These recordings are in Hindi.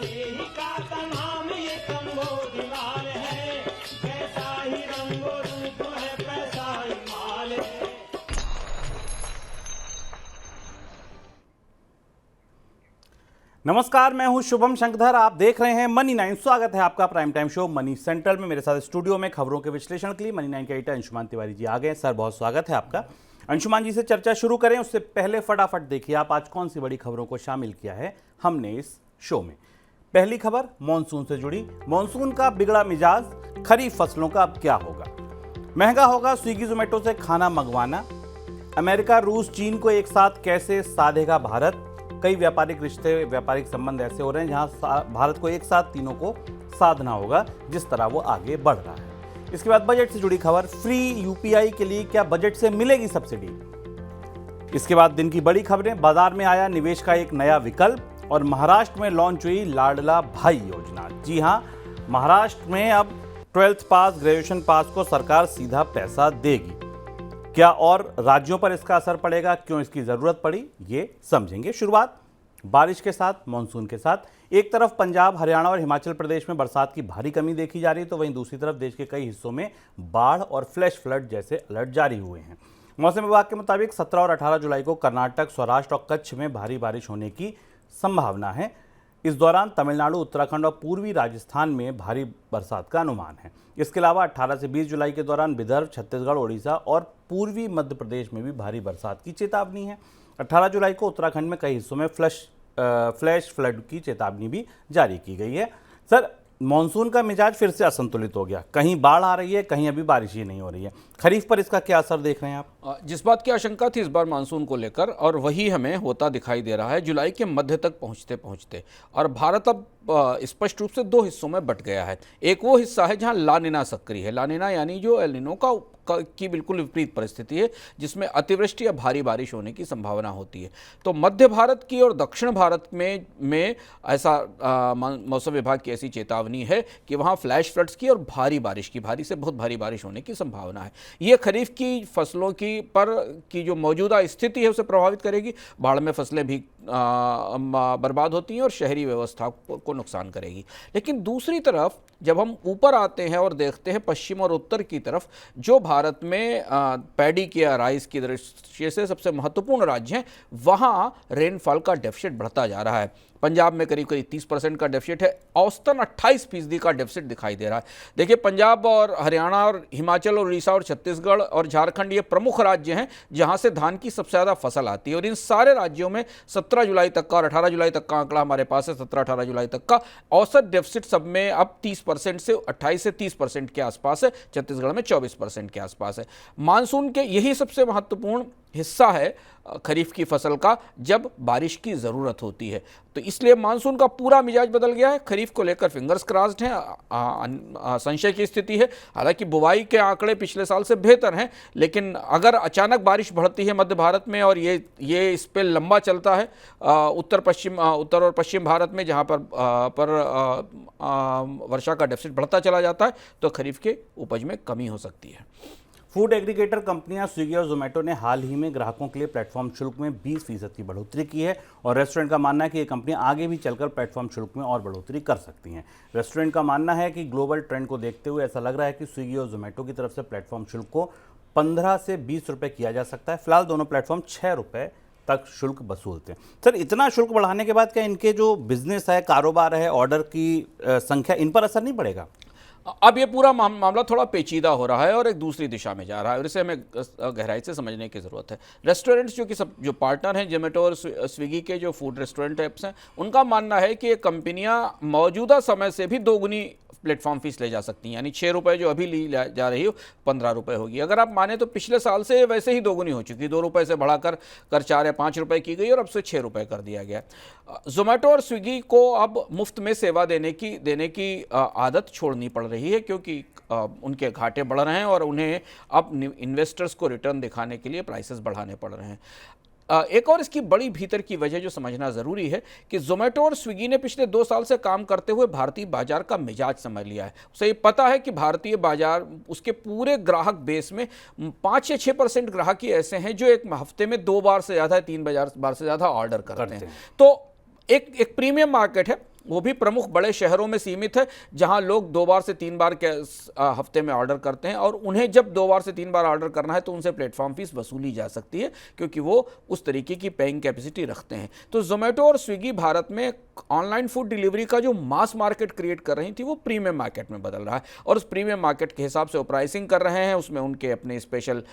मसीही का तमाम ये कंबोधिलाल है, जैसा ही रंगो रूप है पैसा ही माल है। नमस्कार, मैं हूं शुभम शंकरधर। आप देख रहे हैं मनी 9। स्वागत है आपका prime time show money central में। मेरे साथ स्टूडियो में खबरों के विश्लेषण के लिए मनी 9 के एडिटर अंशुमान तिवारी जी आ गए। सर, बहुत स्वागत है आपका। अंशुमान जी से चर्चा शुरू करें उससे पहले फटाफट देखिए आप आज कौन सी बड़ी खबरों को शामिल किया है हमने इस शो में। पहली खबर मॉनसून से जुड़ी। मॉनसून का बिगड़ा मिजाज, खरीफ फसलों का अब क्या होगा। महंगा होगा स्विगी जोमेटो से खाना मंगवाना। अमेरिका, रूस, चीन को एक साथ कैसे साधेगा भारत। कई व्यापारिक रिश्ते, व्यापारिक संबंध ऐसे हो रहे हैं जहां भारत को एक साथ तीनों को साधना होगा जिस तरह वो आगे बढ़ रहा है। इसके बाद बजट से जुड़ी खबर, फ्री यूपीआई के लिए क्या बजट से मिलेगी सब्सिडी। इसके बाद दिन की बड़ी खबरें, बाजार में आया निवेश का एक नया विकल्प और महाराष्ट्र में लॉन्च हुई लाडला भाई योजना। जी हां, महाराष्ट्र में अब 12th पास, ग्रेजुएशन पास को सरकार सीधा पैसा देगी। क्या और राज्यों पर इसका असर पड़ेगा, क्यों इसकी जरूरत पड़ी, ये समझेंगे। शुरुआत बारिश के साथ, मानसून के साथ। एक तरफ पंजाब, हरियाणा और हिमाचल प्रदेश में बरसात की भारी कमी देखी जा रही है, तो वहीं दूसरी तरफ देश के कई हिस्सों में बाढ़ और फ्लैश फ्लड जैसे अलर्ट जारी हुए हैं। मौसम विभाग के मुताबिक 17 और 18 जुलाई को कर्नाटक, सौराष्ट्र और कच्छ में भारी बारिश होने की संभावना है। इस दौरान तमिलनाडु, उत्तराखंड और पूर्वी राजस्थान में भारी बरसात का अनुमान है। इसके अलावा 18 से 20 जुलाई के दौरान विदर्भ, छत्तीसगढ़, ओडिशा और पूर्वी मध्य प्रदेश में भी भारी बरसात की चेतावनी है। 18 जुलाई को उत्तराखंड में कई हिस्सों में फ्लैश फ्लड की चेतावनी भी जारी की गई है। सर, मॉनसून का मिजाज फिर से असंतुलित हो गया, कहीं बाढ़ आ रही है, कहीं अभी बारिश ही नहीं हो रही है। खरीफ पर इसका क्या असर देख रहे हैं आप। जिस बात की आशंका थी इस बार मानसून को लेकर, और वही हमें होता दिखाई दे रहा है जुलाई के मध्य तक पहुंचते पहुंचते। और भारत अब स्पष्ट रूप से दो हिस्सों में बंट गया है। एक वो हिस्सा है जहां ला निना सक्रिय है। ला निना यानी जो एल निनो की बिल्कुल विपरीत परिस्थिति है, जिसमें अतिवृष्टि या भारी बारिश होने की संभावना होती है। तो मध्य भारत की और दक्षिण भारत में ऐसा मौसम विभाग की ऐसी चेतावनी है कि वहाँ फ्लैश फ्लड्स की और भारी बारिश की, भारी से बहुत भारी बारिश होने की संभावना है। ये खरीफ की फसलों की जो मौजूदा स्थिति है उसे प्रभावित करेगी। बाढ़ में फसलें भी बर्बाद होती हैं और शहरी व्यवस्था को नुकसान करेगी। लेकिन दूसरी तरफ जब हम ऊपर आते हैं और देखते हैं पश्चिम और उत्तर की तरफ, जो भारत में पैडी की या राइस की दृष्टि से सबसे महत्वपूर्ण राज्य हैं, वहाँ रेनफॉल का डेफिसिट बढ़ता जा रहा है। पंजाब में करीब करीब 30% का डेफिसिट है, औसतन 28% का डेफिसिट दिखाई दे रहा है। देखिए, पंजाब और हरियाणा और हिमाचल और उड़ीसा और छत्तीसगढ़ और झारखंड ये प्रमुख राज्य हैं जहां से धान की सबसे ज़्यादा फसल आती है। और इन सारे राज्यों में 17 जुलाई तक का और 18 जुलाई तक का आंकड़ा हमारे पास है। 17-18 जुलाई तक का औसत डेफिसिट सब में अब 30% से 28 से 30% के आसपास है। छत्तीसगढ़ में 24% के आसपास है। मानसून के यही सबसे महत्वपूर्ण हिस्सा है खरीफ की फसल का, जब बारिश की ज़रूरत होती है। तो इसलिए मानसून का पूरा मिजाज बदल गया है। खरीफ को लेकर फिंगर्स क्रॉस्ड हैं, संशय की स्थिति है। हालांकि बुवाई के आंकड़े पिछले साल से बेहतर हैं, लेकिन अगर अचानक बारिश बढ़ती है मध्य भारत में और ये इस पर लंबा चलता है उत्तर और पश्चिम भारत में, जहाँ पर वर्षा का डेफिसिट बढ़ता चला जाता है, तो खरीफ के उपज में कमी हो सकती है। फूड एग्रीगेटर कंपनियां स्विगी और जोमेटो ने हाल ही में ग्राहकों के लिए प्लेटफॉर्म शुल्क में 20% की बढ़ोतरी की है और रेस्टोरेंट का मानना है कि ये कंपनियां आगे भी चलकर प्लेटफॉर्म शुल्क में और बढ़ोतरी कर सकती हैं। रेस्टोरेंट का मानना है कि ग्लोबल ट्रेंड को देखते हुए ऐसा लग रहा है कि स्विगी और जोमेटो की तरफ से प्लेटफॉर्म शुल्क को 15 से 20 रुपये किया जा सकता है। फिलहाल दोनों प्लेटफॉर्म 6 रुपये तक शुल्क वसूलते हैं। सर, इतना शुल्क बढ़ाने के बाद क्या इनके जो बिजनेस है, कारोबार है, ऑर्डर की संख्या, इन पर असर नहीं पड़ेगा। अब ये पूरा मामला थोड़ा पेचीदा हो रहा है और एक दूसरी दिशा में जा रहा है, और इसे हमें गहराई से समझने की ज़रूरत है। रेस्टोरेंट्स जो पार्टनर हैं, जोमेटो और स्विगी के जो फूड रेस्टोरेंट ऐप्स हैं, उनका मानना है कि ये कंपनियां मौजूदा समय से भी दोगुनी प्लेटफॉर्म फीस ले जा सकती हैं। यानी 6 रुपये जो अभी ली जा रही हो 15 रुपये होगी। अगर आप माने तो पिछले साल से वैसे ही दोगुनी हो चुकी, 2 रुपये से बढ़ाकर 4 या 5 रुपये की गई और अब से 6 रुपये कर दिया गया। जोमेटो और स्विगी को अब मुफ्त में सेवा देने की आदत छोड़नी पड़ रही है, क्योंकि उनके घाटे बढ़ रहे हैं और उन्हें अब इन्वेस्टर्स को रिटर्न दिखाने के लिए प्राइसेस बढ़ाने पड़ रहे हैं। एक और इसकी बड़ी भीतर की वजह जो समझना ज़रूरी है कि जोमेटो और स्विगी ने पिछले 2 साल से काम करते हुए भारतीय बाजार का मिजाज समझ लिया है। उसे ये पता है कि भारतीय बाजार, उसके पूरे ग्राहक बेस में 5 या 6% ग्राहक ही ऐसे हैं जो एक हफ्ते में 2 बार से ज़्यादा, 3 बार से ज़्यादा ऑर्डर करते हैं। तो एक प्रीमियम मार्केट है, वो भी प्रमुख बड़े शहरों में सीमित है, जहां लोग 2 बार से 3 बार के हफ्ते में ऑर्डर करते हैं, और उन्हें जब 2 बार से 3 बार ऑर्डर करना है तो उनसे प्लेटफॉर्म फीस वसूली जा सकती है, क्योंकि वो उस तरीके की पेइंग कैपेसिटी रखते हैं। तो जोमेटो और स्विगी भारत में ऑनलाइन फूड डिलीवरी का जो मास मार्केट क्रिएट कर रही थी, वो प्रीमियम मार्केट में बदल रहा है, और उस प्रीमियम मार्केट के हिसाब से वो प्राइसिंग कर रहे हैं। उसमें उनके अपने स्पेशल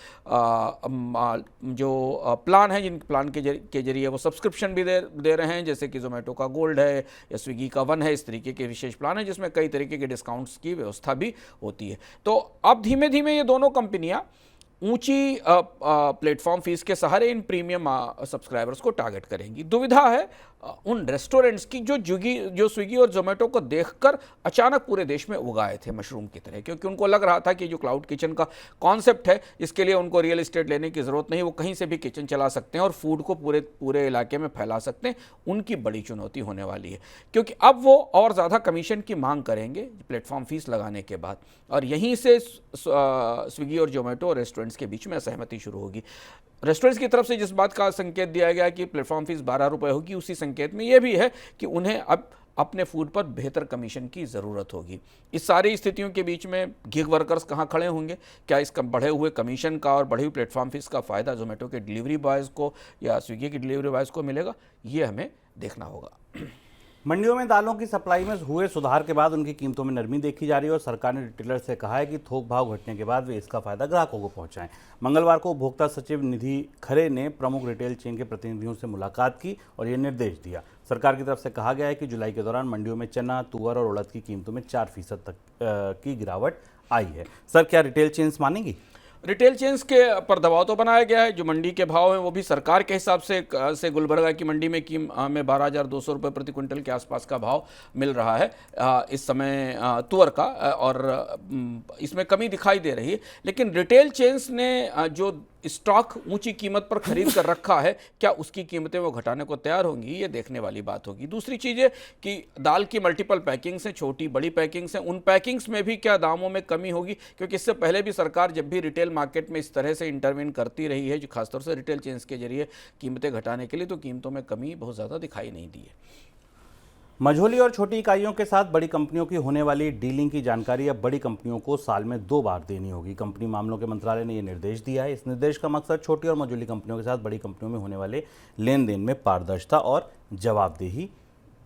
जो प्लान है, जिन प्लान के जरिए वो सब्सक्रिप्शन भी दे रहे हैं, जैसे कि जोमेटो का गोल्ड है या स्विगी का वन है। इस तरीके के विशेष प्लान है जिसमें कई तरीके के डिस्काउंट्स की व्यवस्था भी होती है। तो अब धीमे धीमे ये दोनों कंपनियां ऊंची प्लेटफॉर्म फीस के सहारे इन प्रीमियम सब्सक्राइबर्स को टारगेट करेंगी। दुविधा है उन रेस्टोरेंट्स की जो स्विगी और जोमेटो को देखकर अचानक पूरे देश में उगाए थे मशरूम की तरह, क्योंकि उनको लग रहा था कि जो क्लाउड किचन का कॉन्सेप्ट है, इसके लिए उनको रियल एस्टेट लेने की ज़रूरत नहीं, वो कहीं से भी किचन चला सकते हैं और फूड को पूरे इलाके में फैला सकते हैं। उनकी बड़ी चुनौती होने वाली है, क्योंकि अब वो और ज़्यादा कमीशन की मांग करेंगे प्लेटफॉर्म फीस लगाने के बाद, और यहीं से स्विगी और जोमेटो और रेस्टोरेंट्स के बीच में असहमति शुरू होगी। रेस्टोरेंट्स की तरफ से जिस बात का संकेत दिया गया कि प्लेटफॉर्म फीस 12 रुपये होगी, उसी संकेत में यह भी है कि उन्हें अब अपने फूड पर बेहतर कमीशन की ज़रूरत होगी। इस सारी स्थितियों के बीच में गिग वर्कर्स कहाँ खड़े होंगे? क्या इस बढ़े हुए कमीशन का और बढ़ी हुई प्लेटफॉर्म फीस का फ़ायदा जोमेटो के डिलीवरी बॉयज़ को या स्विगी के डिलीवरी बॉयज़ को मिलेगा? ये हमें देखना होगा। मंडियों में दालों की सप्लाई में हुए सुधार के बाद उनकी कीमतों में नरमी देखी जा रही है और सरकार ने रिटेलर से कहा है कि थोक भाव घटने के बाद वे इसका फायदा ग्राहकों को पहुंचाएं। मंगलवार को उपभोक्ता सचिव निधि खरे ने प्रमुख रिटेल चेन के प्रतिनिधियों से मुलाकात की और ये निर्देश दिया। सरकार की तरफ से कहा गया है कि जुलाई के दौरान मंडियों में चना, तुअर और उड़द की कीमतों में 4% तक की गिरावट आई है। सर, क्या रिटेल चेन्स मानेंगी? रिटेल चेन्स के पर दबाव तो बनाया गया है। जो मंडी के भाव हैं वो भी सरकार के हिसाब से गुलबर्गा की मंडी में 12,200 रुपये प्रति क्विंटल के आसपास का भाव मिल रहा है इस समय तुअर का, और इसमें कमी दिखाई दे रही है। लेकिन रिटेल चेन्स ने जो स्टॉक ऊंची कीमत पर खरीद कर रखा है, क्या उसकी कीमतें वो घटाने को तैयार होंगी? ये देखने वाली बात होगी। दूसरी चीज़ है कि दाल की मल्टीपल पैकिंग्स हैं, छोटी बड़ी पैकिंग्स हैं, उन पैकिंग्स में भी क्या दामों में कमी होगी? क्योंकि इससे पहले भी सरकार जब भी रिटेल मार्केट में इस तरह से इंटरवेन करती रही है, जो खासतौर से रिटेल चेन्स के जरिए कीमतें घटाने के लिए, तो कीमतों में कमी बहुत ज़्यादा दिखाई नहीं दी है। मझोली और छोटी इकाइयों के साथ बड़ी कंपनियों की होने वाली डीलिंग की जानकारी अब बड़ी कंपनियों को साल में 2 बार देनी होगी। कंपनी मामलों के मंत्रालय ने यह निर्देश दिया है। इस निर्देश का मकसद छोटी और मझोली कंपनियों के साथ बड़ी कंपनियों में होने वाले लेन देन में पारदर्शिता और जवाबदेही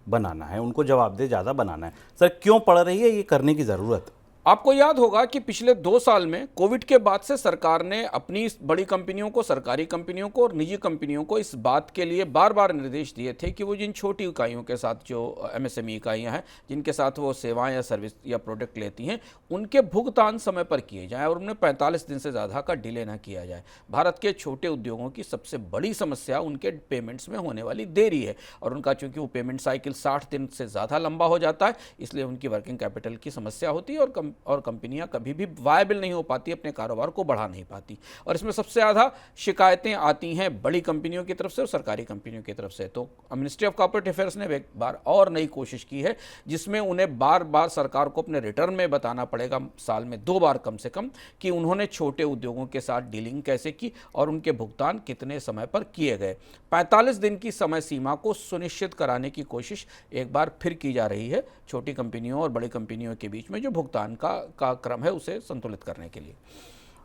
बनाना है, उनको जवाबदेह ज़्यादा बनाना है। सर, क्यों पड़ रही है ये करने की ज़रूरत? आपको याद होगा कि पिछले 2 साल में कोविड के बाद से सरकार ने अपनी बड़ी कंपनियों को, सरकारी कंपनियों को और निजी कंपनियों को इस बात के लिए बार बार निर्देश दिए थे कि वो जिन छोटी इकाइयों के साथ, जो MSME इकाइयां हैं, जिनके साथ वो सेवाएं या सर्विस या प्रोडक्ट लेती हैं, उनके भुगतान समय पर किए जाएं और उन्हें 45 दिन से ज़्यादा का डिले ना किया जाए। भारत के छोटे उद्योगों की सबसे बड़ी समस्या उनके पेमेंट्स में होने वाली देरी है, और उनका चूँकि वो पेमेंट साइकिल 60 दिन से ज़्यादा लंबा हो जाता है, इसलिए उनकी वर्किंग कैपिटल की समस्या होती है और कंपनियां कभी भी वायबल नहीं हो पाती, अपने कारोबार को बढ़ा नहीं पाती। और इसमें सबसे ज़्यादा शिकायतें आती हैं बड़ी कंपनियों की तरफ से और सरकारी कंपनियों की तरफ से। तो मिनिस्ट्री ऑफ कॉर्पोरेट अफेयर्स ने एक बार और नई कोशिश की है, जिसमें उन्हें बार बार सरकार को अपने रिटर्न में बताना पड़ेगा, साल में 2 बार कम से कम, कि उन्होंने छोटे उद्योगों के साथ डीलिंग कैसे की और उनके भुगतान कितने समय पर किए गए। 45 दिन की समय सीमा को सुनिश्चित कराने की कोशिश एक बार फिर की जा रही है छोटी कंपनियों और बड़ी कंपनियों के बीच में जो भुगतान का क्रम है उसे संतुलित करने के लिए।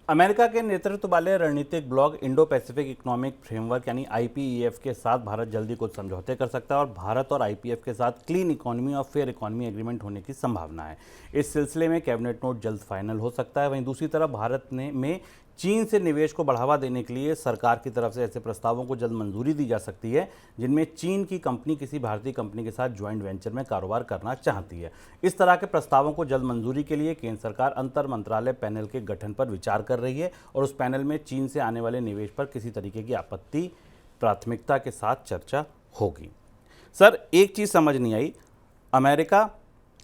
अमेरिका के नेतृत्व वाले रणनीतिक block Indo Pacific economic framework यानी IPEF के साथ भारत जल्दी कुछ समझौते कर सकता है और भारत और IPEF के साथ क्लीन इकोनॉमी और फेयर इकोनॉमी एग्रीमेंट होने की संभावना है। इस सिलसिले में कैबिनेट नोट जल्द फाइनल हो सकता है। वहीं दूसरी तरफ भारत में चीन से निवेश को बढ़ावा देने के लिए सरकार की तरफ से ऐसे प्रस्तावों को जल्द मंजूरी दी जा सकती है जिनमें चीन की कंपनी किसी भारतीय कंपनी के साथ ज्वाइंट वेंचर में कारोबार करना चाहती है। इस तरह के प्रस्तावों को जल्द मंजूरी के लिए केंद्र सरकार अंतर मंत्रालय पैनल के गठन पर विचार कर रही है और उस पैनल में चीन से आने वाले निवेश पर किसी तरीके की आपत्ति प्राथमिकता के साथ चर्चा होगी। सर, एक चीज़ समझ नहीं आई, अमेरिका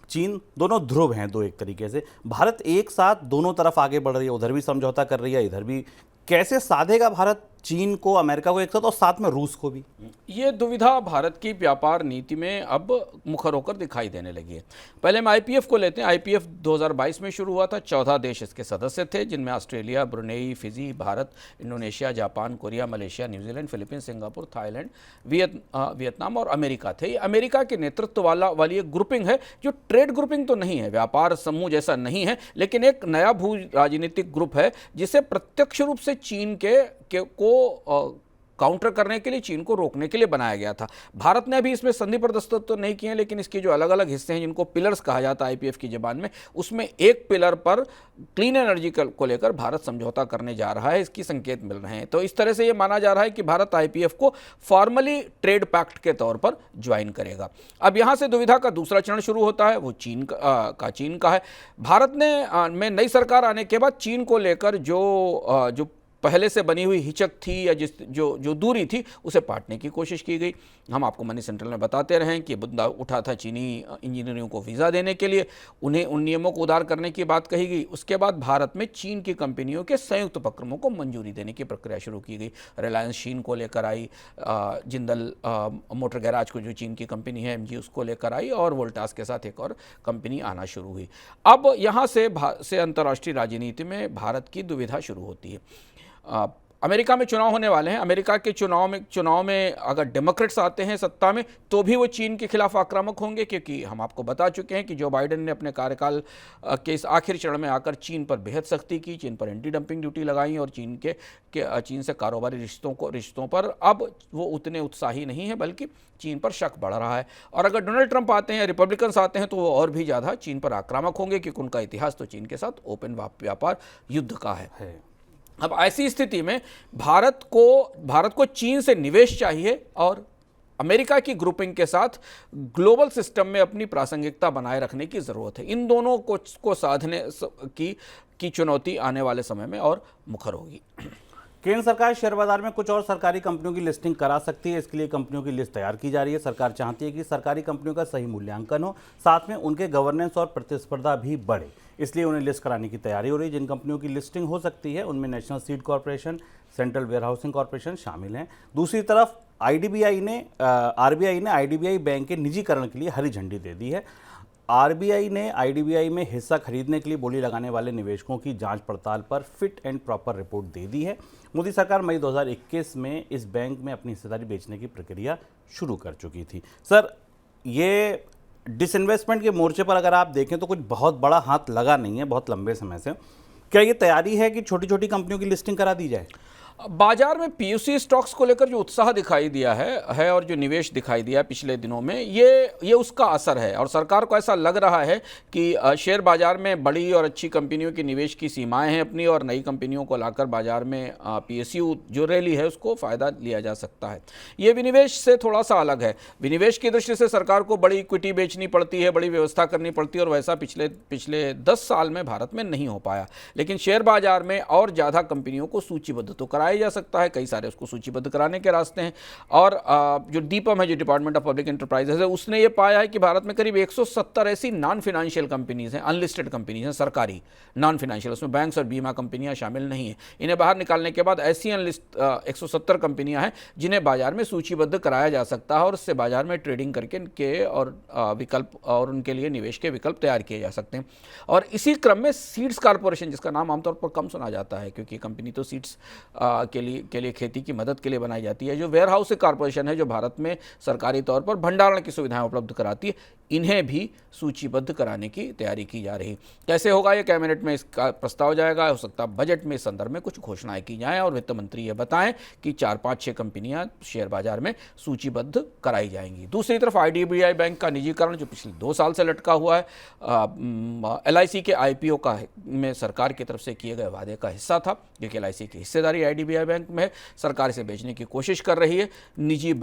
चीन दोनों ध्रुव हैं दो एक तरीके से, भारत एक साथ दोनों तरफ आगे बढ़ रही है, उधर भी समझौता कर रही है, इधर भी। कैसे साधेगा भारत चीन को, अमेरिका को एक साथ और साथ में रूस को भी। ये दुविधा भारत की व्यापार नीति में अब मुखर होकर दिखाई देने लगी है। पहले हम आईपीएफ को लेते हैं। आईपीएफ 2022 में शुरू हुआ था। 14 देश इसके सदस्य थे, जिनमें Australia, Brunei, Fiji, Bharat, Indonesia, Japan, Korea, Malaysia, New Zealand, Philippines, Singapore, Thailand, Vietnam और अमेरिका थे। ये अमेरिका के नेतृत्व वाली एक ग्रुपिंग है, जो ट्रेड ग्रुपिंग तो नहीं है, व्यापार समूह जैसा नहीं है, लेकिन एक नया भू राजनीतिक ग्रुप है जिसे प्रत्यक्ष रूप से चीन को काउंटर करने के लिए, चीन को रोकने के लिए बनाया गया था। भारत ने अभी इसमें संधि पर दस्तखत तो नहीं किए, लेकिन इसके जो अलग अलग हिस्से हैं, जिनको पिलर्स कहा जाता है आईपीएफ की ज़बान में, उसमें एक पिलर पर क्लीन एनर्जी को लेकर भारत समझौता करने जा रहा है, इसकी संकेत मिल रहे हैं। तो इस तरह से ये माना जा रहा है कि भारत आईपीएफ को फॉर्मली ट्रेड पैक्ट के तौर पर ज्वाइन करेगा। अब यहाँ से दुविधा का दूसरा चरण शुरू होता है, वो चीन का है। भारत में नई सरकार आने के बाद चीन को लेकर जो पहले से बनी हुई हिचक थी या जो दूरी थी, उसे पाटने की कोशिश की गई। हम आपको मनी सेंट्रल में बताते रहे कि मुद्दा उठा था चीनी इंजीनियरों को वीज़ा देने के लिए, उन्हें उन नियमों को उदार करने की बात कही गई। उसके बाद भारत में चीन की कंपनियों के संयुक्त उपक्रमों को मंजूरी देने की प्रक्रिया शुरू की गई। रिलायंस शीन को लेकर आई, जिंदल मोटर गैराज को जो चीन की कंपनी है एमजी, उसको लेकर आई, और वोल्टास के साथ एक और कंपनी आना शुरू हुई। अब यहाँ से अंतर्राष्ट्रीय राजनीति में भारत की दुविधा शुरू होती है। अमेरिका में चुनाव होने वाले हैं। अमेरिका के चुनाव में अगर डेमोक्रेट्स आते हैं सत्ता में, तो भी वो चीन के खिलाफ आक्रामक होंगे, क्योंकि हम आपको बता चुके हैं कि जो बाइडेन ने अपने कार्यकाल के इस आखिरी चरण में आकर चीन पर बेहद सख्ती की, चीन पर एंटी डंपिंग ड्यूटी लगाई, और चीन से कारोबारी रिश्तों पर अब वो उतने उत्साही नहीं है, बल्कि चीन पर शक बढ़ रहा है। और अगर डोनाल्ड ट्रंप आते हैं, रिपब्लिकन्स आते हैं, तो वो और भी ज़्यादा चीन पर आक्रामक होंगे, क्योंकि उनका इतिहास तो चीन के साथ ओपन व्यापार युद्ध का है। अब ऐसी स्थिति में भारत को चीन से निवेश चाहिए, और अमेरिका की ग्रुपिंग के साथ ग्लोबल सिस्टम में अपनी प्रासंगिकता बनाए रखने की ज़रूरत है। इन दोनों को साधने की चुनौती आने वाले समय में और मुखर होगी। केंद्र सरकार शेयर बाजार में कुछ और सरकारी कंपनियों की लिस्टिंग करा सकती है। इसके लिए कंपनियों की लिस्ट तैयार की जा रही है। सरकार चाहती है कि सरकारी कंपनियों का सही मूल्यांकन हो, साथ में उनके गवर्नेंस और प्रतिस्पर्धा भी बढ़े, इसलिए उन्हें लिस्ट कराने की तैयारी हो रही है। जिन कंपनियों की लिस्टिंग हो सकती है, उनमें national seed corporation, central warehousing corporation शामिल हैं। दूसरी तरफ आरबीआई ने आईडीबीआई बैंक के निजीकरण के लिए हरी झंडी दे दी है। आरबीआई ने आईडीबीआई में हिस्सा खरीदने के लिए बोली लगाने वाले निवेशकों की जांच पड़ताल पर फिट एंड प्रॉपर रिपोर्ट दे दी है। मोदी सरकार मई 2021 में इस बैंक में अपनी हिस्सेदारी बेचने की प्रक्रिया शुरू कर चुकी थी। सर, ये डिसइन्वेस्टमेंट के मोर्चे पर अगर आप देखें तो कुछ बहुत बड़ा हाथ लगा नहीं है बहुत लंबे समय से। क्या ये तैयारी है कि छोटी छोटी कंपनियों की लिस्टिंग करा दी जाए? बाजार में पीयूसी स्टॉक्स को लेकर जो उत्साह दिखाई दिया है और जो निवेश दिखाई दिया पिछले दिनों में, ये उसका असर है। और सरकार को ऐसा लग रहा है कि शेयर बाजार में बड़ी और अच्छी कंपनियों की निवेश की सीमाएं हैं अपनी, और नई कंपनियों को लाकर बाजार में पीएसयू जो रैली है उसको फ़ायदा लिया जा सकता है। ये विनिवेश से थोड़ा सा अलग है। विनिवेश की दृष्टि से सरकार को बड़ी इक्विटी बेचनी पड़ती है, बड़ी व्यवस्था करनी पड़ती है, और वैसा पिछले 10 साल में भारत में नहीं हो पाया। लेकिन शेयर बाजार में और ज़्यादा कंपनियों को सूचीबद्ध तो कराया जा सकता है, कई सारे उसको सूचीबद्ध कराने के रास्ते हैं। और जो डीपम है, जो डिपार्टमेंट ऑफ पब्लिक एंटरप्राइजेज है, उसने ये पाया है कि भारत में करीब 170 ऐसी नॉन फाइनेंशियल कंपनीज हैं, अनलिस्टेड कंपनीज हैं, सरकारी नॉन फाइनेंशियल, उसमें बैंक्स और बीमा कंपनियां शामिल नहीं हैं। इन्हें बाहर निकालने के बाद ऐसी अनलिस्ट 170 कंपनियां हैं जिन्हें बाजार में सूचीबद्ध कराया जा सकता है, और उससे बाजार में ट्रेडिंग करके और विकल्प और उनके लिए निवेश के विकल्प तैयार किए जा सकते हैं। और इसी क्रम में सीड्स कॉर्पोरेशन, जिसका नाम आमतौर पर कम सुना जाता है क्योंकि कंपनी तो सीड्स के लिए खेती की मदद के लिए बनाई जाती है, जो वेयर हाउसिंग कॉर्पोरेशन है, जो भारत में सरकारी तौर पर भंडारण की सुविधाएं उपलब्ध कराती है, इन्हें भी सूचीबद्ध कराने की तैयारी की जा रही है। कैसे होगा ये? कैबिनेट में इसका प्रस्ताव जाएगा, हो सकता है बजट में इस संदर्भ में कुछ घोषणाएं की जाएं और वित्त मंत्री ये बताएं कि 4-5-6 कंपनियां शेयर बाजार में सूचीबद्ध कराई जाएंगी। दूसरी तरफ आईडीबीआई बैंक का निजीकरण, जो पिछले 2 साल से लटका हुआ है, LIC के IPO में सरकार की तरफ से किए गए वादे का हिस्सा था, क्योंकि LIC की हिस्सेदारी आईडीबीआई बैंक में है। सरकार इसे बेचने की कोशिश कर रही है। निजी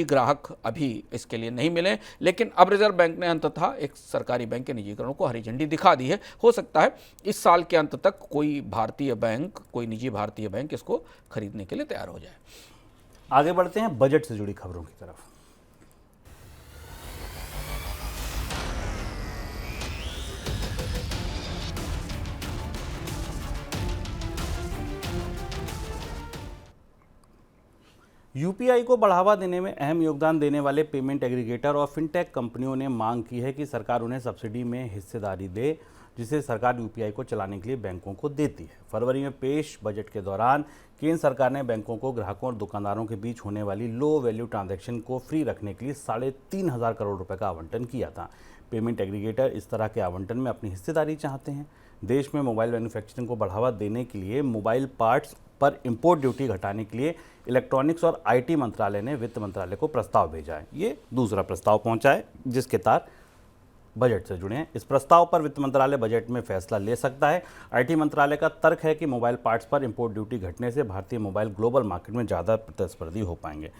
ग्राहक अभी इसके लिए नहीं मिले, लेकिन अब रिजर्व बैंक ने अंततः एक सरकारी बैंक के निजीकरण को हरी झंडी दिखा दी है। हो सकता है इस साल के अंत तक कोई निजी भारतीय बैंक इसको खरीदने के लिए तैयार हो जाए। आगे बढ़ते हैं बजट से जुड़ी खबरों की तरफ। यूपीआई को बढ़ावा देने में अहम योगदान देने वाले पेमेंट एग्रीगेटर और फिनटेक कंपनियों ने मांग की है कि सरकार उन्हें सब्सिडी में हिस्सेदारी दे, जिसे सरकार यूपीआई को चलाने के लिए बैंकों को देती है। फरवरी में पेश बजट के दौरान केंद्र सरकार ने बैंकों को ग्राहकों और दुकानदारों के बीच होने वाली लो वैल्यू ट्रांजैक्शन को फ्री रखने के लिए 3,500 करोड़ रुपए का आवंटन किया था। पेमेंट एग्रीगेटर इस तरह के आवंटन में अपनी हिस्सेदारी चाहते हैं। देश में मोबाइल मैन्युफैक्चरिंग को बढ़ावा देने के लिए मोबाइल पार्ट्स पर इंपोर्ट ड्यूटी घटाने के लिए इलेक्ट्रॉनिक्स और आईटी मंत्रालय ने वित्त मंत्रालय को प्रस्ताव भेजा है। ये दूसरा प्रस्ताव पहुंचा है जिसके तार बजट से जुड़े हैं। इस प्रस्ताव पर वित्त मंत्रालय बजट में फैसला ले सकता है। आईटी मंत्रालय का तर्क है कि मोबाइल पार्ट्स पर इंपोर्ट ड्यूटी घटने से भारतीय मोबाइल ग्लोबल मार्केट में ज़्यादा प्रतिस्पर्धी हो पाएंगे।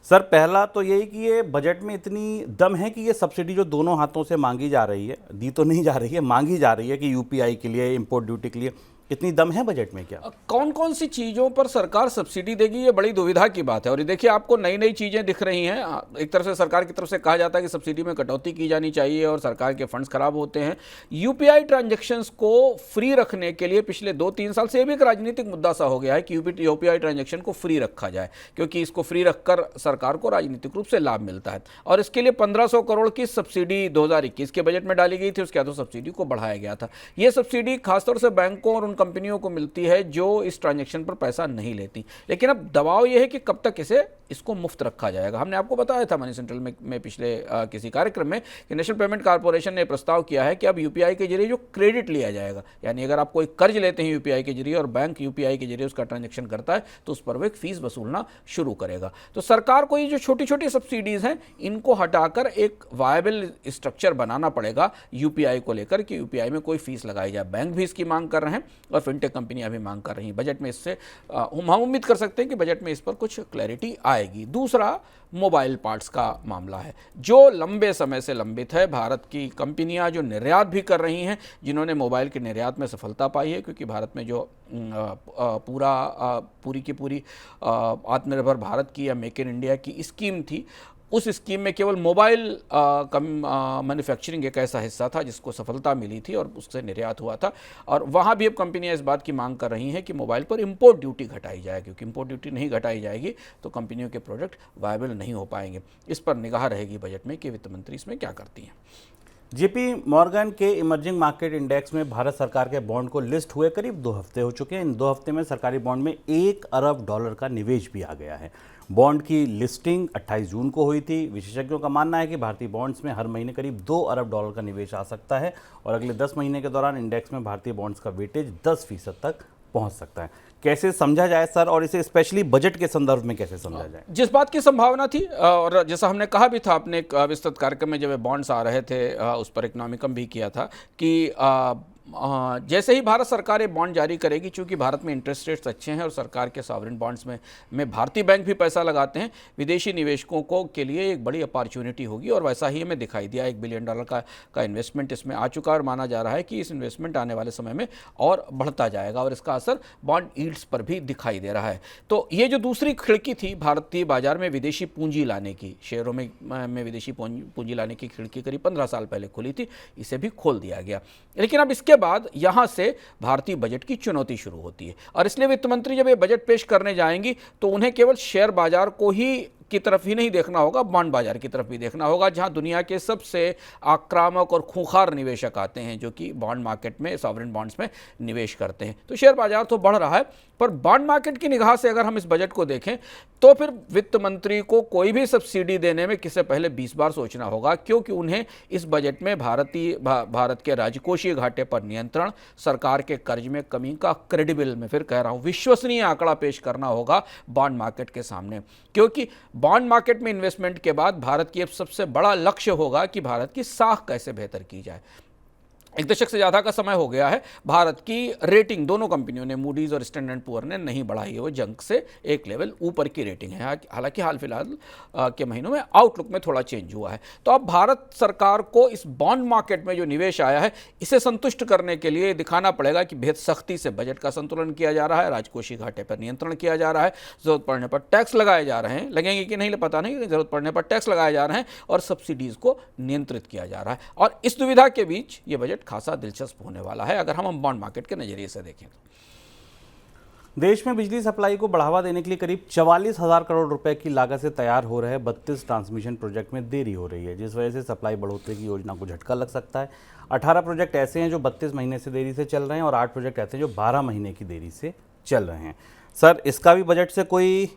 सर, पहला तो यही कि ये बजट में इतनी दम है कि ये सब्सिडी जो दोनों हाथों से मांगी जा रही है, दी तो नहीं जा रही है, मांगी जा रही है कि यूपीआई के लिए, इंपोर्ट ड्यूटी के लिए, इतनी दम है बजट में क्या? कौन कौन सी चीज़ों पर सरकार सब्सिडी देगी, ये बड़ी दुविधा की बात है। और ये देखिए, आपको नई नई चीज़ें दिख रही हैं। एक तरफ से सरकार की तरफ से कहा जाता है कि सब्सिडी में कटौती की जानी चाहिए और सरकार के फंड्स खराब होते हैं। यूपीआई ट्रांजैक्शंस को फ्री रखने के लिए पिछले 2-3 साल से ये भी एक राजनीतिक मुद्दा सा हो गया है कि यूपीआई ट्रांजैक्शन को फ्री रखा जाए, क्योंकि इसको फ्री रखकर सरकार को राजनीतिक रूप से लाभ मिलता है। और इसके लिए 1500 करोड़ की सब्सिडी 2021 के बजट में डाली गई थी। उसके बाद सब्सिडी को बढ़ाया गया था। ये सब्सिडी खासतौर से बैंकों और उन कंपनियों को मिलती है जो इस ट्रांजैक्शन पर पैसा नहीं लेती। लेकिन अब दबाव यह है कि कब तक इसको मुफ्त रखा जाएगा। हमने आपको बताया था मनी सेंट्रल में पिछले किसी कार्यक्रम में कि नेशनल पेमेंट कॉर्पोरेशन ने प्रस्ताव किया है कि अब यूपीआई के जरिए जो क्रेडिट लिया जाएगा, यानी अगर आप कोई कर्ज लेते हैं यूपीआई के जरिए और बैंक यूपीआई के जरिए उसका ट्रांजैक्शन करता है तो उस पर वो एक फीस वसूलना शुरू करेगा। तो सरकार को ये जो छोटी छोटी सब्सिडीज हैं, इनको हटाकर एक वायबल स्ट्रक्चर बनाना पड़ेगा यूपीआई को लेकर कि यूपीआई में कोई फीस लगाई जाए। बैंक भी इसकी मांग कर रहे हैं और फिनटेक कंपनियां भी मांग कर रही हैं। बजट में इससे हम उम्मीद कर सकते हैं कि बजट में इस पर कुछ क्लैरिटी आएगी। दूसरा मोबाइल पार्ट्स का मामला है जो लंबे समय से लंबित है। भारत की कंपनियां जो निर्यात भी कर रही हैं, जिन्होंने मोबाइल के निर्यात में सफलता पाई है, क्योंकि भारत में जो पूरी की पूरी आत्मनिर्भर भारत की या मेक इन इंडिया की स्कीम थी, उस स्कीम में केवल मोबाइल मैन्युफैक्चरिंग एक ऐसा हिस्सा था जिसको सफलता मिली थी और उससे निर्यात हुआ था। और वहाँ भी अब कंपनियां इस बात की मांग कर रही हैं कि मोबाइल पर इंपोर्ट ड्यूटी घटाई जाए, क्योंकि इंपोर्ट ड्यूटी नहीं घटाई जाएगी तो कंपनियों के प्रोडक्ट वायबल नहीं हो पाएंगे। इस पर निगाह रहेगी बजट में कि वित्त मंत्री इसमें क्या करती हैं। जेपी मॉर्गन के इमर्जिंग मार्केट इंडेक्स में भारत सरकार के बॉन्ड को लिस्ट हुए करीब 2 हफ्ते हो चुके हैं। इन 2 हफ्ते में सरकारी बॉन्ड में $1 अरब का निवेश भी आ गया है। बॉन्ड की लिस्टिंग 28 जून को हुई थी। विशेषज्ञों का मानना है कि भारतीय बॉन्ड्स में हर महीने करीब $2 अरब का निवेश आ सकता है और अगले 10 महीने के दौरान इंडेक्स में भारतीय बॉन्ड्स का वेटेज 10% तक पहुंच सकता है। कैसे समझा जाए सर, और इसे स्पेशली बजट के संदर्भ में कैसे समझा जाए? जिस बात की संभावना थी और जैसा हमने कहा भी था अपने विस्तृत कार्यक्रम में, जब बॉन्ड्स आ रहे थे उस पर इकोनॉमिकम भी किया था कि जैसे ही भारत सरकार ये बॉन्ड जारी करेगी, चूंकि भारत में इंटरेस्ट रेट्स अच्छे हैं और सरकार के सॉवरेन बॉन्ड्स में भारतीय बैंक भी पैसा लगाते हैं, विदेशी निवेशकों को के लिए एक बड़ी अपॉर्चुनिटी होगी। और वैसा ही हमें दिखाई दिया। $1 बिलियन का इन्वेस्टमेंट इसमें आ चुका है और माना जा रहा है कि इस इन्वेस्टमेंट आने वाले समय में और बढ़ता जाएगा और इसका असर बॉन्ड यील्ड्स पर भी दिखाई दे रहा है। तो ये जो दूसरी खिड़की थी भारतीय बाजार में विदेशी पूंजी लाने की, शेयरों में विदेशी पूंजी लाने की खिड़की करीब 15 साल पहले खुली थी, इसे भी खोल दिया गया। लेकिन अब इसके बाद यहां से भारतीय बजट की चुनौती शुरू होती है और इसलिए वित्त मंत्री जब ये बजट पेश करने जाएंगी तो उन्हें केवल शेयर बाजार को ही की तरफ ही नहीं देखना होगा, बॉन्ड बाजार की तरफ भी देखना होगा, जहां दुनिया के सबसे आक्रामक और खूंखार निवेशक आते हैं जो कि बॉन्ड मार्केट में, सॉवरेन बॉन्ड्स में निवेश करते हैं। तो शेयर बाजार तो बढ़ रहा है, पर बॉन्ड मार्केट की निगाह से अगर हम इस बजट को देखें तो फिर वित्त मंत्री को कोई भी सब्सिडी देने में किससे पहले 20 बार सोचना होगा, क्योंकि उन्हें इस बजट में भारत के राजकोषीय घाटे पर नियंत्रण, सरकार के कर्ज में कमी का क्रेडिबल, मैं फिर कह रहा हूं, विश्वसनीय आंकड़ा पेश करना होगा बॉन्ड मार्केट के सामने। क्योंकि बॉन्ड मार्केट में इन्वेस्टमेंट के बाद भारत की अब सबसे बड़ा लक्ष्य होगा कि भारत की साख कैसे बेहतर की जाए। 1 दशक से ज़्यादा का समय हो गया है भारत की रेटिंग दोनों कंपनियों ने, मूडीज़ और स्टैंडर्ड पुअर ने नहीं बढ़ाई है। वो जंक से एक लेवल ऊपर की रेटिंग है। हालांकि हाल फिलहाल के महीनों में आउटलुक में थोड़ा चेंज हुआ है। तो अब भारत सरकार को इस बॉन्ड मार्केट में जो निवेश आया है, इसे संतुष्ट करने के लिए दिखाना पड़ेगा कि बेहद सख्ती से बजट का संतुलन किया जा रहा है, राजकोषीय घाटे पर नियंत्रण किया जा रहा है, जरूरत पड़ने पर टैक्स लगाए जा रहे हैं, लगेंगे कि नहीं पता नहीं, जरूरत पड़ने पर टैक्स लगाए जा रहे हैं और सब्सिडीज़ को नियंत्रित किया जा रहा है। और इस दुविधा के बीच ये बजट खासा दिलचस्प होने वाला है अगर हम बॉन्ड मार्केट के नजरिए से देखें। देश में बिजली सप्लाई को बढ़ावा देने के लिए करीब 44,000 करोड़ रुपए की लागत से तैयार हो रहे 32 ट्रांसमिशन प्रोजेक्ट में देरी हो रही है, जिस वजह से सप्लाई बढ़ोतरी की योजना को झटका लग सकता है। 18 प्रोजेक्ट ऐसे हैं जो 32 महीने से देरी से चल रहे हैं और 8 प्रोजेक्ट ऐसे हैं जो 12 महीने की देरी से चल रहे हैं। सर, इसका भी बजट से कोई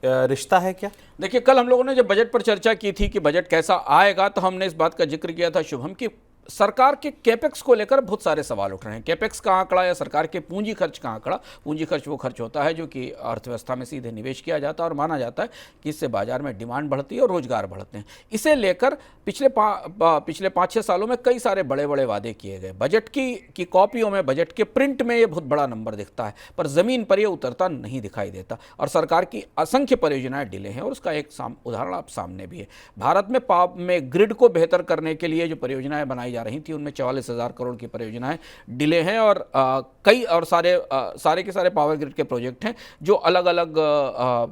रिश्ता है क्या? देखिए, कल हम लोगों ने जब बजट पर चर्चा की थी कि बजट कैसा आएगा, तो हमने इस बात का जिक्र किया था शुभम कि सरकार के कैपेक्स को लेकर बहुत सारे सवाल उठ रहे हैं। कैपेक्स का आंकड़ा या सरकार के पूंजी खर्च का आंकड़ा, पूंजी खर्च वो खर्च होता है जो कि अर्थव्यवस्था में सीधे निवेश किया जाता है और माना जाता है कि इससे बाजार में डिमांड बढ़ती है और रोजगार बढ़ते हैं। इसे लेकर पिछले 5-6 सालों में कई सारे बड़े बड़े वादे किए गए। बजट की कॉपियों में, बजट के प्रिंट में ये बहुत बड़ा नंबर दिखता है, पर ज़मीन पर ये उतरता नहीं दिखाई देता और सरकार की असंख्य परियोजनाएं डिले हैं। और उसका एक उदाहरण आप सामने भी है। भारत में ग्रिड को बेहतर करने के लिए जो परियोजनाएं बनाई जा रही थी, उनमें 44,000 करोड़ की परियोजनाएं डिले हैं और कई और सारे के सारे पावर ग्रिड के प्रोजेक्ट हैं जो अलग अलग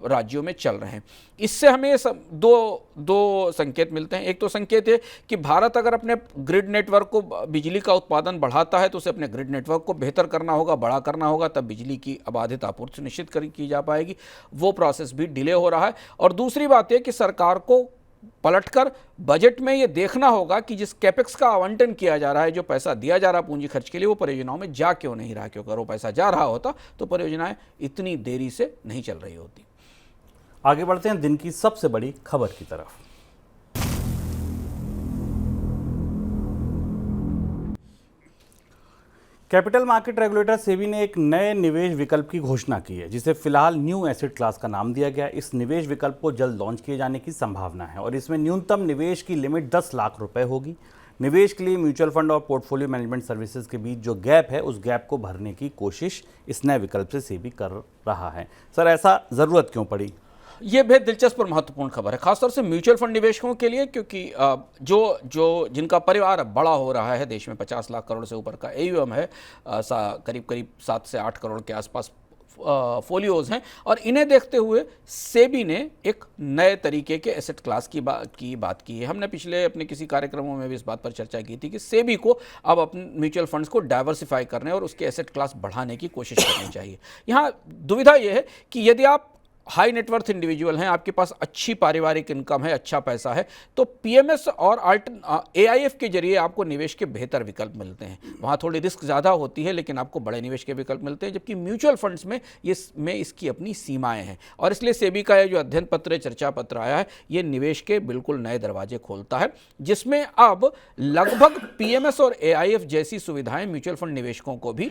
राज्यों में चल रहे हैं। इससे हमें दो संकेत मिलते हैं। एक तो संकेत है कि भारत अगर अपने ग्रिड नेटवर्क को, बिजली का उत्पादन बढ़ाता है तो उसे अपने ग्रिड नेटवर्क को बेहतर करना होगा, बड़ा करना होगा, तब बिजली की अबाधित आपूर्ति सुनिश्चित की जा पाएगी। वो प्रोसेस भी डिले हो रहा है। और दूसरी बात यह कि सरकार को पलटकर बजट में ये देखना होगा कि जिस कैपेक्स का आवंटन किया जा रहा है, जो पैसा दिया जा रहा है पूंजी खर्च के लिए, वो परियोजनाओं में जा क्यों नहीं रहा। क्योंकि अगर वो पैसा जा रहा होता तो परियोजनाएं इतनी देरी से नहीं चल रही होती। आगे बढ़ते हैं दिन की सबसे बड़ी खबर की तरफ। कैपिटल मार्केट रेगुलेटर सेबी ने एक नए निवेश विकल्प की घोषणा की है, जिसे फिलहाल न्यू एसेट क्लास का नाम दिया गया। इस निवेश विकल्प को जल्द लॉन्च किए जाने की संभावना है और इसमें न्यूनतम निवेश की लिमिट 10 लाख रुपए होगी। निवेश के लिए म्यूचुअल फंड और पोर्टफोलियो मैनेजमेंट सर्विसेज के बीच जो गैप है, उस गैप को भरने की कोशिश इस नए विकल्प से सेबी कर रहा है। सर, ऐसा जरूरत क्यों पड़ी? ये बेहद दिलचस्प और महत्वपूर्ण खबर है, खासतौर से म्यूचुअल फंड निवेशकों के लिए, क्योंकि जिनका परिवार अब बड़ा हो रहा है, देश में 50 लाख करोड़ से ऊपर का AUM है, करीब 7 से 8 करोड़ के आसपास फोलियोज हैं, और इन्हें देखते हुए सेबी ने एक नए तरीके के एसेट क्लास की बात की है। हमने पिछले अपने किसी कार्यक्रमों में भी इस बात पर चर्चा की थी कि सेबी को अब अपने म्यूचुअल फंड्स को डाइवर्सिफाई करने और उसके एसेट क्लास बढ़ाने की कोशिश करनी चाहिए। यहाँ दुविधा यह है कि यदि आप हाई नेटवर्थ इंडिविजुअल हैं, आपके पास अच्छी पारिवारिक इनकम है, अच्छा पैसा है, तो PMS और AIF के जरिए आपको निवेश के बेहतर विकल्प मिलते हैं। वहाँ थोड़ी रिस्क ज़्यादा होती है, लेकिन आपको बड़े निवेश के विकल्प मिलते हैं, जबकि म्यूचुअल फंड्स में इसकी अपनी सीमाएं हैं। और इसलिए सेबी का ये जो अध्ययन पत्र, चर्चा पत्र आया है, ये निवेश के बिल्कुल नए दरवाजे खोलता है, जिसमें अब लगभग PMS और AIF जैसी सुविधाएं म्यूचुअल फंड निवेशकों को भी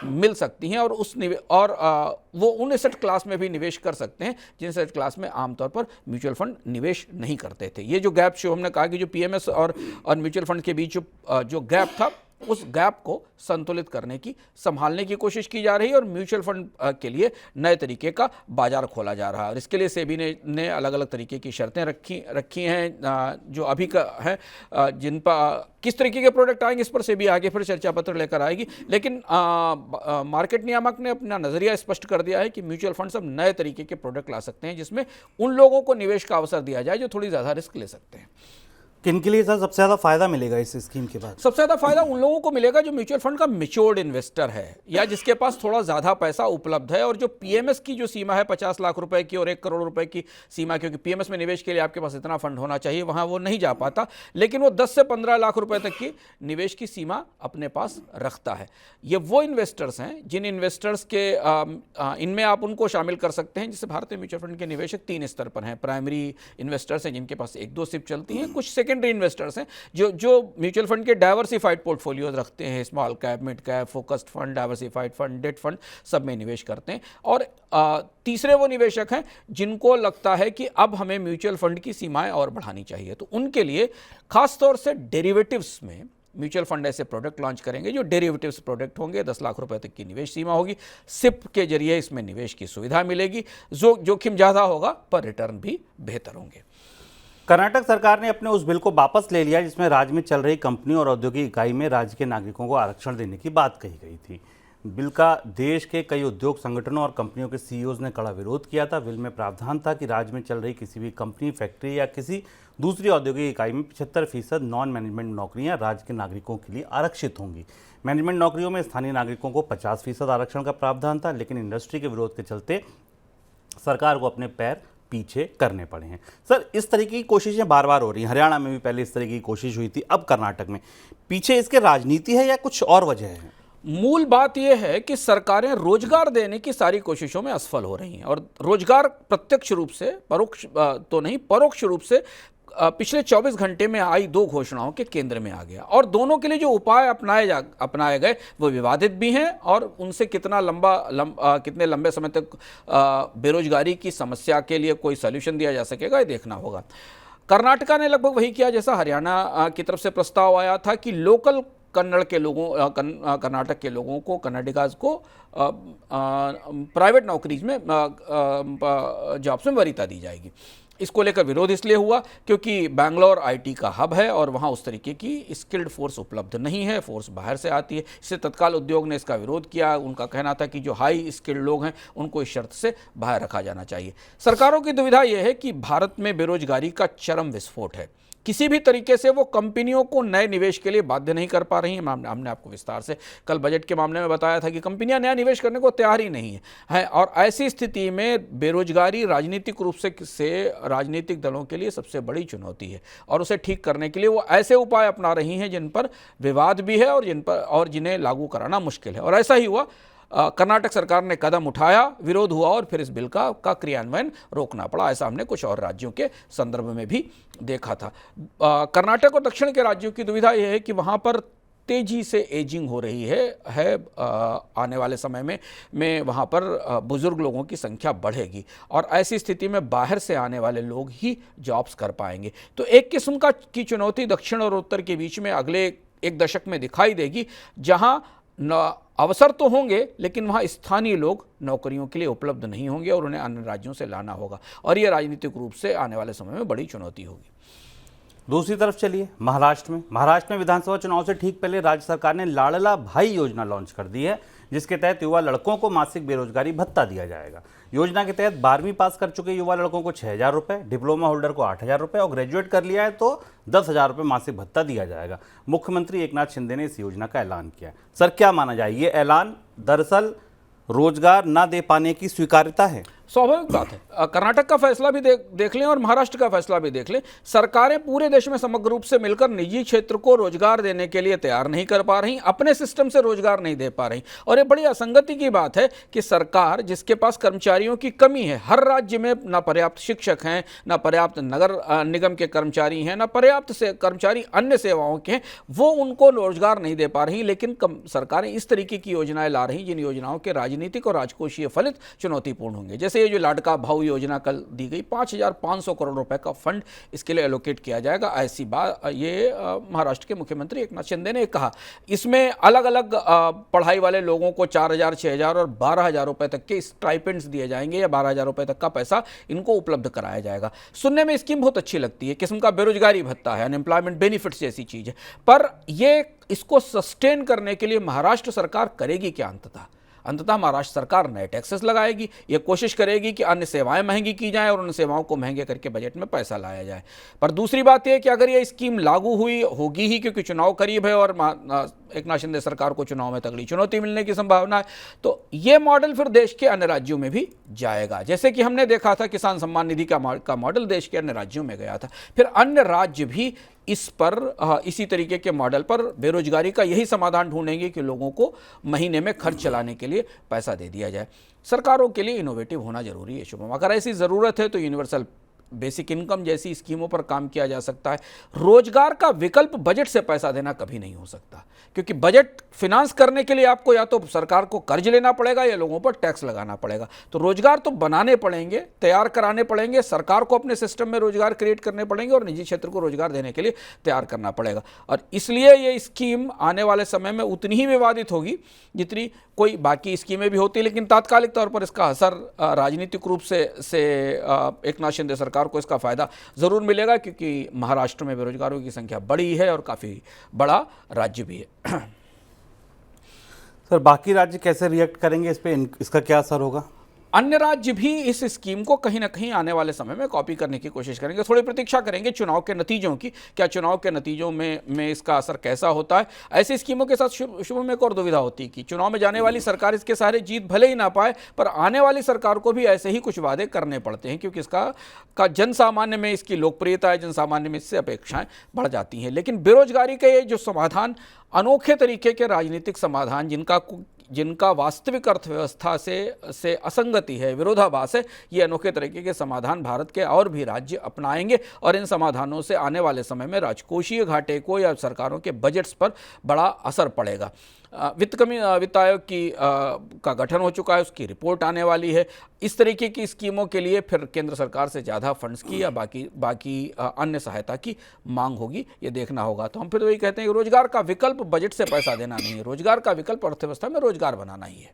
मिल सकती हैं और वो उन एसेट क्लास में भी निवेश कर सकते हैं जिन एसेट क्लास में आमतौर पर म्यूचुअल फंड निवेश नहीं करते थे। ये जो गैप जो हमने कहा कि जो PMS और म्यूचुअल फंड के बीच जो गैप था, उस गैप को संतुलित करने की, संभालने की कोशिश की जा रही है और म्यूचुअल फंड के लिए नए तरीके का बाजार खोला जा रहा है। और इसके लिए सेबी ने अलग अलग तरीके की शर्तें रखी हैं जो अभी का है, जिन पर किस तरीके के प्रोडक्ट आएंगे इस पर सेबी आगे फिर चर्चा पत्र लेकर आएगी। लेकिन मार्केट नियामक ने अपना नजरिया स्पष्ट कर दिया है कि म्यूचुअल फंड सब नए तरीके के प्रोडक्ट ला सकते हैं, जिसमें उन लोगों को निवेश का अवसर दिया जाए जो थोड़ी ज़्यादा रिस्क ले सकते हैं। किनके लिए सर सबसे ज़्यादा फायदा मिलेगा इस स्कीम के बाद? सबसे ज़्यादा फायदा उन लोगों को मिलेगा जो म्यूचुअल फंड का मैच्योर्ड इन्वेस्टर है या जिसके पास थोड़ा ज़्यादा पैसा उपलब्ध है। और जो PMS की जो सीमा है 50 लाख रुपए की और 1 करोड़ रुपए की सीमा, क्योंकि PMS में निवेश के लिए आपके पास इतना फंड होना चाहिए, वहाँ वो नहीं जा पाता, लेकिन वो 10 से 15 लाख रुपए तक की निवेश की सीमा अपने पास रखता है। ये वो इन्वेस्टर्स हैं जिन इन्वेस्टर्स के इनमें आप उनको शामिल कर सकते हैं। जैसे भारतीय म्यूचुअल फंड के निवेशक 3 स्तर पर हैं। प्राइमरी इन्वेस्टर्स हैं जिनके पास 1-2 सिप चलती हैं, कुछ सेकेंडरी इन्वेस्टर्स हैं जो म्यूचुअल फंड के डाइवर्सिफाइड पोर्टफोलियोज रखते हैं, small cap, mid cap, focused fund, diversified fund, debt fund, सब में निवेश करते हैं। और तीसरे वो निवेशक हैं जिनको लगता है कि अब हमें म्यूचुअल फंड की सीमाएं और बढ़ानी चाहिए, तो उनके लिए खासतौर से डेरिवेटिव्स में म्यूचुअल फंड ऐसे प्रोडक्ट लॉन्च करेंगे जो डेरिवेटिव्स प्रोडक्ट होंगे। 10 लाख रुपए तक की निवेश सीमा होगी, सिप के जरिए इसमें निवेश की सुविधा मिलेगी, जोखिम ज़्यादा होगा पर रिटर्न भी बेहतर होंगे। कर्नाटक सरकार ने अपने उस बिल को वापस ले लिया जिसमें राज्य में चल रही कंपनी और औद्योगिक इकाई में राज्य के नागरिकों को आरक्षण देने की बात कही गई थी। बिल का देश के कई उद्योग संगठनों और कंपनियों के सीईओज ने कड़ा विरोध किया था। बिल में प्रावधान था कि राज्य में चल रही किसी भी कंपनी, फैक्ट्री या किसी दूसरी औद्योगिक इकाई में 75% नॉन मैनेजमेंट नौकरियां राज्य के नागरिकों के लिए आरक्षित होंगी। मैनेजमेंट नौकरियों में स्थानीय नागरिकों को 50% आरक्षण का प्रावधान था, लेकिन इंडस्ट्री के विरोध के चलते सरकार को अपने पैर पीछे करने पड़े हैं। सर, इस तरीके की कोशिशें बार बार हो रही हैं। हरियाणा में भी पहले इस तरीके की कोशिश हुई थी, अब कर्नाटक में। पीछे इसके राजनीति है या कुछ और वजह है? मूल बात यह है कि सरकारें रोजगार देने की सारी कोशिशों में असफल हो रही हैं, और रोजगार प्रत्यक्ष रूप से, परोक्ष तो नहीं, परोक्ष रूप से पिछले 24 घंटे में आई 2 घोषणाओं के केंद्र में आ गया। और दोनों के लिए जो उपाय अपनाए गए वो विवादित भी हैं, और उनसे कितने लंबे समय तक बेरोजगारी की समस्या के लिए कोई सॉल्यूशन दिया जा सकेगा, ये देखना होगा। कर्नाटका ने लगभग वही किया जैसा हरियाणा की तरफ से प्रस्ताव आया था कि लोकल कन्नड़ के लोगों, कर्नाटक के लोगों को, कन्नडिगाज को प्राइवेट नौकरीज में, जॉब्स में वरीयता दी जाएगी। इसको लेकर विरोध इसलिए हुआ क्योंकि बैंगलोर आईटी का हब है और वहाँ उस तरीके की स्किल्ड फोर्स उपलब्ध नहीं है, फोर्स बाहर से आती है। इससे तत्काल उद्योग ने इसका विरोध किया। उनका कहना था कि जो हाई स्किल्ड लोग हैं उनको इस शर्त से बाहर रखा जाना चाहिए। सरकारों की दुविधा यह है कि भारत में बेरोजगारी का चरम विस्फोट है। किसी भी तरीके से वो कंपनियों को नए निवेश के लिए बाध्य नहीं कर पा रही हैं। हमने आपको विस्तार से कल बजट के मामले में बताया था कि कंपनियां नया निवेश करने को तैयार ही नहीं है, और ऐसी स्थिति में बेरोजगारी राजनीतिक रूप से राजनीतिक दलों के लिए सबसे बड़ी चुनौती है, और उसे ठीक करने के लिए वो ऐसे उपाय अपना रही हैं जिन पर विवाद भी है और जिन्हें लागू कराना मुश्किल है। और ऐसा ही हुआ। कर्नाटक सरकार ने कदम उठाया, विरोध हुआ, और फिर इस बिल का क्रियान्वयन रोकना पड़ा। ऐसा हमने कुछ और राज्यों के संदर्भ में भी देखा था। कर्नाटक और दक्षिण के राज्यों की दुविधा यह है कि वहाँ पर तेजी से एजिंग हो रही है। आने वाले समय में वहाँ पर बुजुर्ग लोगों की संख्या बढ़ेगी, और ऐसी स्थिति में बाहर से आने वाले लोग ही जॉब्स कर पाएंगे। तो एक किस्म की चुनौती दक्षिण और उत्तर के बीच में अगले 1 दशक में दिखाई देगी, जहाँ अवसर तो होंगे लेकिन वहाँ स्थानीय लोग नौकरियों के लिए उपलब्ध नहीं होंगे और उन्हें अन्य राज्यों से लाना होगा, और ये राजनीतिक रूप से आने वाले समय में बड़ी चुनौती होगी। दूसरी तरफ चलिए महाराष्ट्र में विधानसभा चुनाव से ठीक पहले राज्य सरकार ने लाडला भाई योजना लॉन्च कर दी है, जिसके तहत युवा लड़कों को मासिक बेरोजगारी भत्ता दिया जाएगा। योजना के तहत 12वीं पास कर चुके युवा लड़कों को 6,000 रुपये, डिप्लोमा होल्डर को 8,000 रुपये और ग्रेजुएट कर लिया है तो 10,000 रुपये मासिक भत्ता दिया जाएगा। मुख्यमंत्री एकनाथ शिंदे ने इस योजना का ऐलान किया। सर, क्या माना जाए, ये ऐलान दरअसल रोजगार न दे पाने की स्वीकार्यता है? स्वाभाविक बात है। कर्नाटक का फैसला भी देख लें और महाराष्ट्र का फैसला भी देख लें। सरकारें पूरे देश में समग्र रूप से मिलकर निजी क्षेत्र को रोजगार देने के लिए तैयार नहीं कर पा रही, अपने सिस्टम से रोजगार नहीं दे पा रही। और ये बड़ी असंगति की बात है कि सरकार जिसके पास कर्मचारियों की कमी है, हर राज्य में न पर्याप्त शिक्षक हैं, न पर्याप्त नगर निगम के कर्मचारी हैं, न पर्याप्त कर्मचारी अन्य सेवाओं के हैं, वो उनको रोजगार नहीं दे पा रही। लेकिन सरकारें इस तरीके की योजनाएं ला रही जिन योजनाओं के राजनीतिक और राजकोषीय फलित चुनौतीपूर्ण होंगे। जैसे ये जो लाडका भाऊ योजना कल दी गई, 5,500 करोड़ रुपए का फंड इसके लिए एलोकेट किया जाएगा, ऐसी बात ये महाराष्ट्र के मुख्यमंत्री एकनाथ शिंदे ने कहा। इसमें अलग अलग पढ़ाई वाले लोगों को 4,000, 6,000 और 12,000 रुपए तक के स्टाइपेंड्स दिए जाएंगे, या 12,000 रुपए तक का पैसा इनको उपलब्ध कराया जाएगा। सुनने में स्कीम बहुत अच्छी लगती है, किस्म का बेरोजगारी भत्ता है, अनएम्प्लॉयमेंट बेनिफिट्स जैसी चीज है, पर ये इसको सस्टेन करने के लिए महाराष्ट्र सरकार करेगी क्या? अंततः महाराष्ट्र सरकार नए टैक्सेस लगाएगी, ये कोशिश करेगी कि अन्य सेवाएं महंगी की जाएं और उन सेवाओं को महंगे करके बजट में पैसा लाया जाए। पर दूसरी बात यह है कि अगर ये स्कीम लागू होगी ही, क्योंकि चुनाव करीब है और एकनाथ शिंदे सरकार को चुनाव में तगड़ी चुनौती मिलने की संभावना है, तो ये मॉडल फिर देश के अन्य राज्यों में भी जाएगा। जैसे कि हमने देखा था किसान सम्मान निधि का मॉडल देश के अन्य राज्यों में गया था, फिर अन्य राज्य भी इसी तरीके के मॉडल पर बेरोजगारी का यही समाधान ढूंढेंगे कि लोगों को महीने में खर्च चलाने के लिए पैसा दे दिया जाए। सरकारों के लिए इनोवेटिव होना जरूरी है शुभम। अगर ऐसी ज़रूरत है तो यूनिवर्सल बेसिक इनकम जैसी स्कीमों पर काम किया जा सकता है। रोजगार का विकल्प बजट से पैसा देना कभी नहीं हो सकता, क्योंकि बजट फिनांस करने के लिए आपको या तो सरकार को कर्ज लेना पड़ेगा या लोगों पर टैक्स लगाना पड़ेगा। तो रोजगार तो बनाने पड़ेंगे, तैयार कराने पड़ेंगे, सरकार को अपने सिस्टम में रोजगार क्रिएट करने पड़ेंगे और निजी क्षेत्र को रोजगार देने के लिए तैयार करना पड़ेगा। और इसलिए ये स्कीम आने वाले समय में उतनी ही विवादित होगी जितनी कोई बाकी स्कीमें भी होती है, लेकिन तात्कालिक तौर पर इसका असर राजनीतिक रूप से एकनाथ शिंदे सरकार को इसका फायदा जरूर मिलेगा, क्योंकि महाराष्ट्र में बेरोजगारों की संख्या बड़ी है और काफी बड़ा राज्य भी है। सर बाकी राज्य कैसे रिएक्ट करेंगे इस पे, इसका क्या असर होगा? अन्य राज्य भी इस स्कीम को कहीं ना कहीं आने वाले समय में कॉपी करने की कोशिश करेंगे। थोड़ी प्रतीक्षा करेंगे चुनाव के नतीजों की, क्या चुनाव के नतीजों में इसका असर कैसा होता है। ऐसी स्कीमों के साथ शुरू में एक और दुविधा होती है कि चुनाव में जाने वाली सरकार इसके सहारे जीत भले ही ना पाए, पर आने वाली सरकार को भी ऐसे ही कुछ वादे करने पड़ते हैं, क्योंकि इसका जन सामान्य में इसकी लोकप्रियता है, जन सामान्य में इससे अपेक्षाएं बढ़ जाती हैं। लेकिन बेरोजगारी के ये जो समाधान, अनोखे तरीके के राजनीतिक समाधान जिनका वास्तविक अर्थव्यवस्था से असंगति है, विरोधाभास है, ये अनोखे तरीके के समाधान भारत के और भी राज्य अपनाएंगे और इन समाधानों से आने वाले समय में राजकोषीय घाटे को या सरकारों के बजट्स पर बड़ा असर पड़ेगा। वित्त आयोग का गठन हो चुका है, उसकी रिपोर्ट आने वाली है। इस तरीके की स्कीमों के लिए फिर केंद्र सरकार से ज़्यादा फंड्स की या बाकी अन्य सहायता की मांग होगी, ये देखना होगा। तो हम फिर वही कहते हैं कि रोजगार का विकल्प बजट से पैसा देना नहीं है, रोजगार का विकल्प अर्थव्यवस्था में रोजगार बनाना ही है।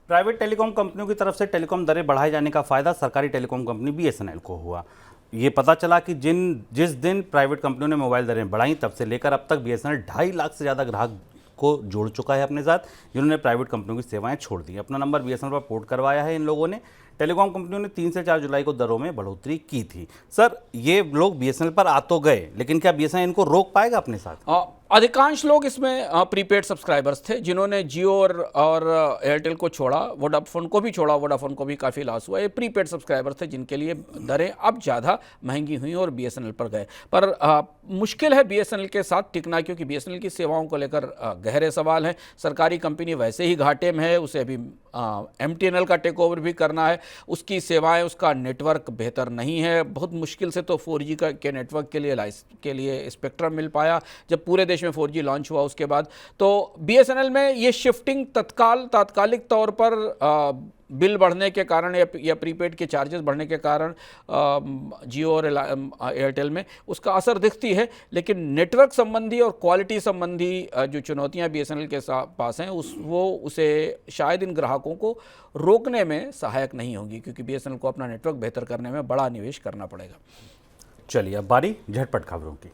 प्राइवेट टेलीकॉम कंपनियों की तरफ से टेलीकॉम दरें बढ़ाए जाने का फायदा सरकारी टेलीकॉम कंपनी BSNL को हुआ। ये पता चला कि जिस दिन प्राइवेट कंपनियों ने मोबाइल दरें बढ़ाई, तब से लेकर अब तक BSNL 2.5 लाख से ज़्यादा ग्राहक को जोड़ चुका है अपने साथ, जिन्होंने प्राइवेट कंपनियों की सेवाएं छोड़ दी। अपना नंबर BSNL पर पोर्ट करवाया है इन लोगों ने। टेलीकॉम कंपनियों ने 3 से 4 जुलाई को दरों में बढ़ोतरी की थी। सर ये लोग BSNL पर आ तो गए, लेकिन क्या BSNL इनको रोक पाएगा अपने साथ? अधिकांश लोग इसमें प्रीपेड सब्सक्राइबर्स थे, जिन्होंने जियो और एयरटेल को छोड़ा, वोडाफोन को भी छोड़ा, वोडाफोन को भी काफ़ी लॉस हुआ। ये प्रीपेड सब्सक्राइबर्स थे जिनके लिए दरें अब ज़्यादा महंगी हुई और BSNL पर गए। पर मुश्किल है BSNL के साथ टिकना, क्योंकि BSNL की सेवाओं को लेकर गहरे सवाल हैं। सरकारी कंपनी वैसे ही घाटे में है, उसे अभी MTNL का टेक ओवर भी करना है, उसकी सेवाएं, उसका नेटवर्क बेहतर नहीं है। बहुत मुश्किल से तो 4G के नेटवर्क के लिए स्पेक्ट्रम मिल पाया जब पूरे देश में 4G लॉन्च हुआ उसके बाद। तो BSNL में ये शिफ्टिंग तात्कालिक तौर पर बिल बढ़ने के कारण या प्रीपेड के चार्जेस बढ़ने के कारण जियो और एयरटेल में उसका असर दिखती है, लेकिन नेटवर्क संबंधी और क्वालिटी संबंधी जो चुनौतियां BSNL के पास हैं उसे शायद इन ग्राहकों को रोकने में सहायक नहीं होंगी, क्योंकि BSNL को अपना नेटवर्क बेहतर करने में बड़ा निवेश करना पड़ेगा। चलिए अब बारी झटपट खबरों की।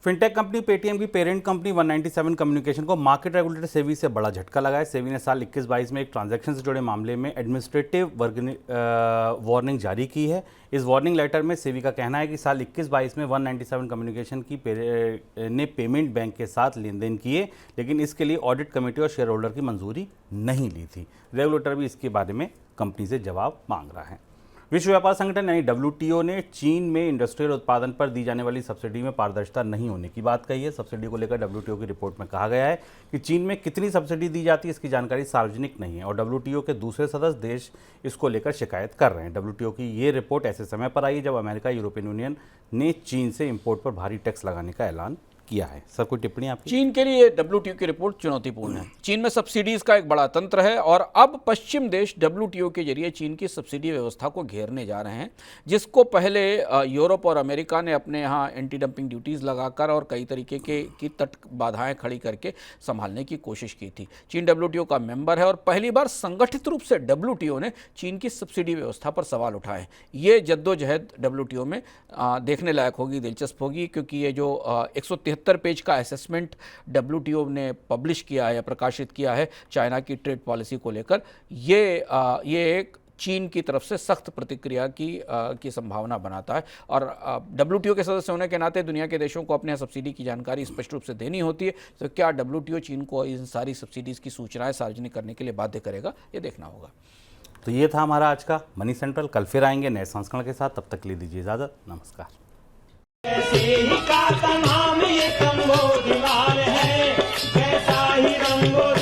फिनटेक कंपनी पेटीएम की पेरेंट कंपनी 197 कम्युनिकेशन को मार्केट रेगुलेटर सेबी से बड़ा झटका लगा है। सेबी ने साल 21-22 में एक ट्रांजैक्शन से जुड़े मामले में एडमिनिस्ट्रेटिव वार्निंग जारी की है। इस वार्निंग लेटर में सेबी का कहना है कि साल 21-22 में 197 कम्युनिकेशन ने पेमेंट बैंक के साथ लेन देन किए, लेकिन इसके लिए ऑडिट कमेटी और शेयर होल्डर की मंजूरी नहीं ली थी। रेगुलेटर भी इसके बारे में कंपनी से जवाब मांग रहा है। विश्व व्यापार संगठन यानी WTO ने चीन में इंडस्ट्रियल उत्पादन पर दी जाने वाली सब्सिडी में पारदर्शिता नहीं होने की बात कही है। सब्सिडी को लेकर WTO की रिपोर्ट में कहा गया है कि चीन में कितनी सब्सिडी दी जाती है इसकी जानकारी सार्वजनिक नहीं है और WTO के दूसरे सदस्य देश इसको लेकर शिकायत कर रहे हैं। WTO की ये रिपोर्ट ऐसे समय पर आई है जब अमेरिका, यूरोपियन यूनियन ने चीन से इम्पोर्ट पर भारी टैक्स लगाने का ऐलान किया है। सर कोई टिप्पणी आपकी? चीन के लिए WTO की रिपोर्ट चुनौतीपूर्ण है। चीन में सब्सिडीज का एक बड़ा तंत्र है और अब पश्चिम देश WTO के जरिए चीन की सब्सिडी व्यवस्था को घेरने जा रहे हैं, जिसको पहले यूरोप और अमेरिका ने अपने यहाँ एंटी डंपिंग ड्यूटीज लगाकर और कई तरीके की तट बाधाएं खड़ी करके संभालने की कोशिश की थी। चीन WTO का मेंबर है और पहली बार संगठित रूप से WTO ने चीन की सब्सिडी व्यवस्था पर सवाल उठाए। ये जद्दोजहद WTO में देखने लायक होगी, दिलचस्प होगी, क्योंकि ये जो 173 पेज का असेसमेंट WTO ने पब्लिश किया है या प्रकाशित किया है चाइना की ट्रेड पॉलिसी को लेकर, ये एक चीन की तरफ से सख्त प्रतिक्रिया की संभावना बनाता है। और WTO के सदस्य होने के नाते दुनिया के देशों को अपने यहाँ सब्सिडी की जानकारी स्पष्ट रूप से देनी होती है। तो क्या WTO चीन को इन सारी सब्सिडीज़ की सूचनाएं सार्वजनिक करने के लिए बाध्य करेगा, ये देखना होगा। तो ये था हमारा आज का मनी सेंट्रल। कल फिर आएंगे नए संस्करण के साथ, तब तक के लिए दीजिए इजाजत। नमस्कार। ऐसे ही का नाम ये कमोद लाल है, जैसा ही रंगो